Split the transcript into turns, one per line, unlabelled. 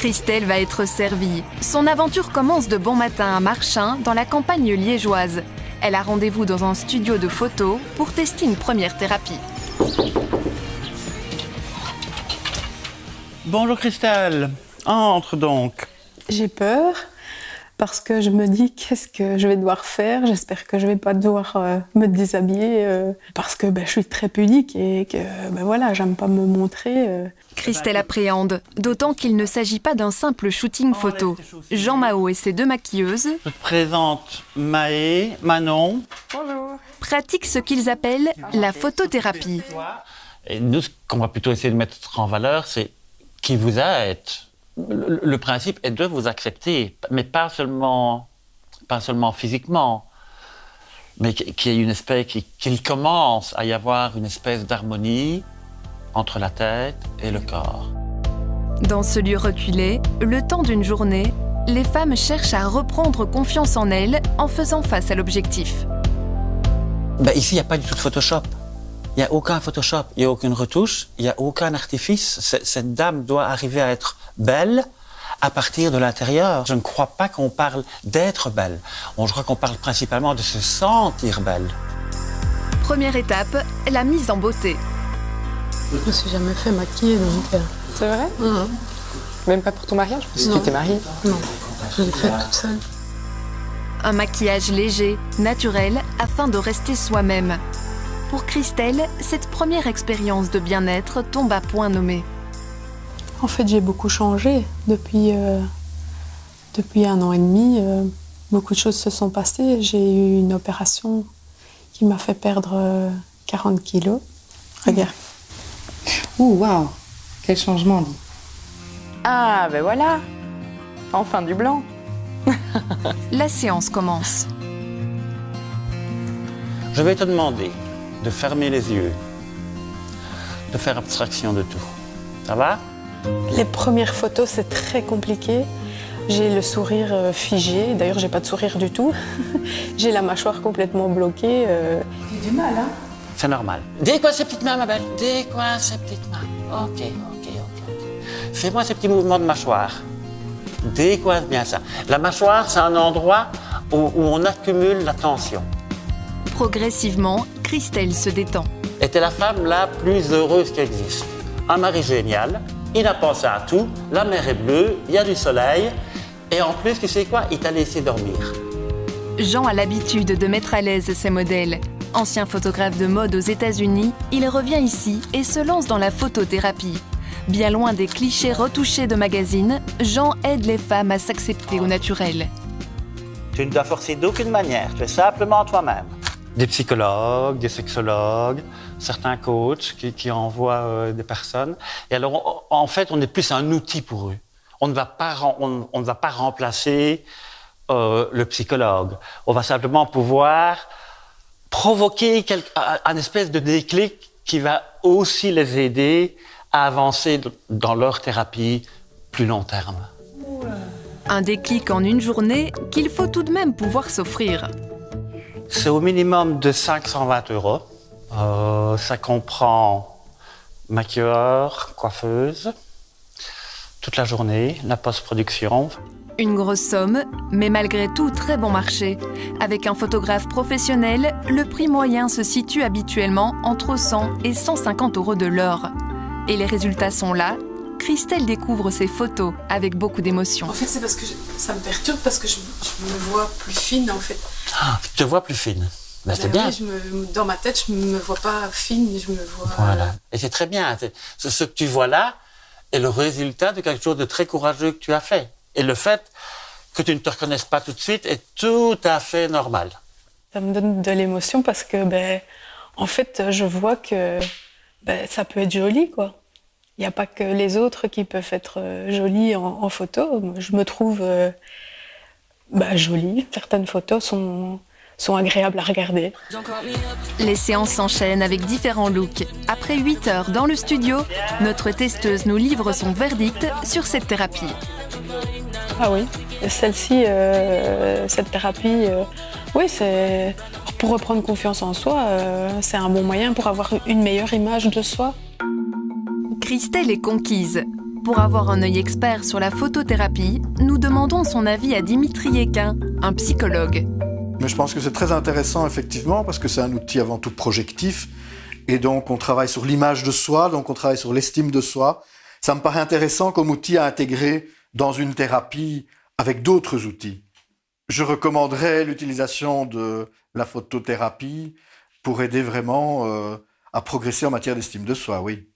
Christelle va être servie. Son aventure commence de bon matin à Marchin, dans la campagne liégeoise. Elle a rendez-vous dans un studio de photo pour tester une première thérapie.
Bonjour Christelle, entre donc.
J'ai peur parce que je me dis qu'est-ce que je vais devoir faire. J'espère que je ne vais pas devoir me déshabiller parce que je suis très pudique et que voilà, j'aime pas me montrer.
Christelle appréhende, d'autant qu'il ne s'agit pas d'un simple shooting photo. Jean Mao et ses 2 maquilleuses
Je te présente Manon.
Bonjour.
pratiquent ce qu'ils appellent la photothérapie.
Et nous, ce qu'on va plutôt essayer de mettre en valeur, c'est qui vous êtes. Le principe est de vous accepter, mais pas seulement physiquement, mais qu'il y ait une espèce, qu'il commence à y avoir une espèce d'harmonie entre la tête et le corps.
Dans ce lieu reculé, le temps d'une journée, les femmes cherchent à reprendre confiance en elles en faisant face à l'objectif.
Ici, il n'y a pas du tout de Photoshop. Il n'y a aucun Photoshop, il n'y a aucune retouche, il n'y a aucun artifice. Cette dame doit arriver à être belle à partir de l'intérieur. Je ne crois pas qu'on parle d'être belle. Je crois qu'on parle principalement de se sentir belle.
Première étape, la mise en beauté.
Je me suis jamais fait maquiller, donc...
C'est vrai? Même pas pour ton mariage, parce que
Non.
tu t'es mariée?
Non, je l'ai fait toute seule.
Un maquillage léger, naturel, afin de rester soi-même. Pour Christelle, cette première expérience de bien-être tombe à point nommé.
En fait, j'ai beaucoup changé depuis 1 an et demi. Beaucoup de choses se sont passées. J'ai eu une opération qui m'a fait perdre 40 kilos. Regarde.
Ouh, waouh, quel changement, dis.
Ah, voilà. Enfin du blanc.
La séance commence.
Je vais te demander de fermer les yeux, de faire abstraction de tout. Ça va?
Les premières photos, c'est très compliqué. J'ai le sourire figé. D'ailleurs, j'ai pas de sourire du tout. J'ai la mâchoire complètement bloquée.
J'ai du mal, hein.
C'est normal. Décoince ces petites mains, ma belle. Décoince ces petites mains. Ok. Fais-moi ces petits mouvements de mâchoire. Décoince bien ça. La mâchoire, c'est un endroit où on accumule la tension.
Progressivement, Christelle se détend.
Et t'es la femme la plus heureuse qui existe. Un mari génial, il a pensé à tout, la mer est bleue, il y a du soleil, et en plus, tu sais quoi, il t'a laissé dormir.
Jean a l'habitude de mettre à l'aise ses modèles. Ancien photographe de mode aux États-Unis, il revient ici et se lance dans la photothérapie. Bien loin des clichés retouchés de magazines, Jean aide les femmes à s'accepter au naturel.
Tu ne dois forcer d'aucune manière, tu es simplement toi-même. Des psychologues, des sexologues, certains coachs qui envoient des personnes. Et alors, en fait, on est plus un outil pour eux. On ne va pas remplacer le psychologue. On va simplement pouvoir provoquer un espèce de déclic qui va aussi les aider à avancer dans leur thérapie plus long terme.
Un déclic en une journée qu'il faut tout de même pouvoir s'offrir.
C'est au minimum de 520 €. Ça comprend maquilleur, coiffeuse, toute la journée, la post-production.
Une grosse somme, mais malgré tout très bon marché. Avec un photographe professionnel, le prix moyen se situe habituellement entre 100 et 150 € de l'heure. Et les résultats sont là. Christelle découvre ses photos avec beaucoup d'émotion.
En fait, c'est parce que ça me perturbe parce que je me vois plus fine, en fait.
Ah, tu te vois plus fine. C'est bien.
Oui, dans ma tête, je me vois pas fine, je me vois...
Voilà. Et c'est très bien. Ce que tu vois là est le résultat de quelque chose de très courageux que tu as fait. Et le fait que tu ne te reconnaisses pas tout de suite est tout à fait normal.
Ça me donne de l'émotion parce que, en fait, je vois que ça peut être joli, quoi. Il n'y a pas que les autres qui peuvent être jolis en photo. Je me trouve jolie. Certaines photos sont agréables à regarder.
Les séances s'enchaînent avec différents looks. Après 8 heures dans le studio, notre testeuse nous livre son verdict sur cette thérapie.
Ah oui, celle-ci, cette thérapie, oui, c'est pour reprendre confiance en soi, c'est un bon moyen pour avoir une meilleure image de soi.
Christelle est conquise. Pour avoir un œil expert sur la photothérapie, nous demandons son avis à Dimitri Equin, un psychologue.
Mais je pense que c'est très intéressant, effectivement, parce que c'est un outil avant tout projectif. Et donc, on travaille sur l'image de soi, donc on travaille sur l'estime de soi. Ça me paraît intéressant comme outil à intégrer dans une thérapie avec d'autres outils. Je recommanderais l'utilisation de la photothérapie pour aider vraiment à progresser en matière d'estime de soi, oui.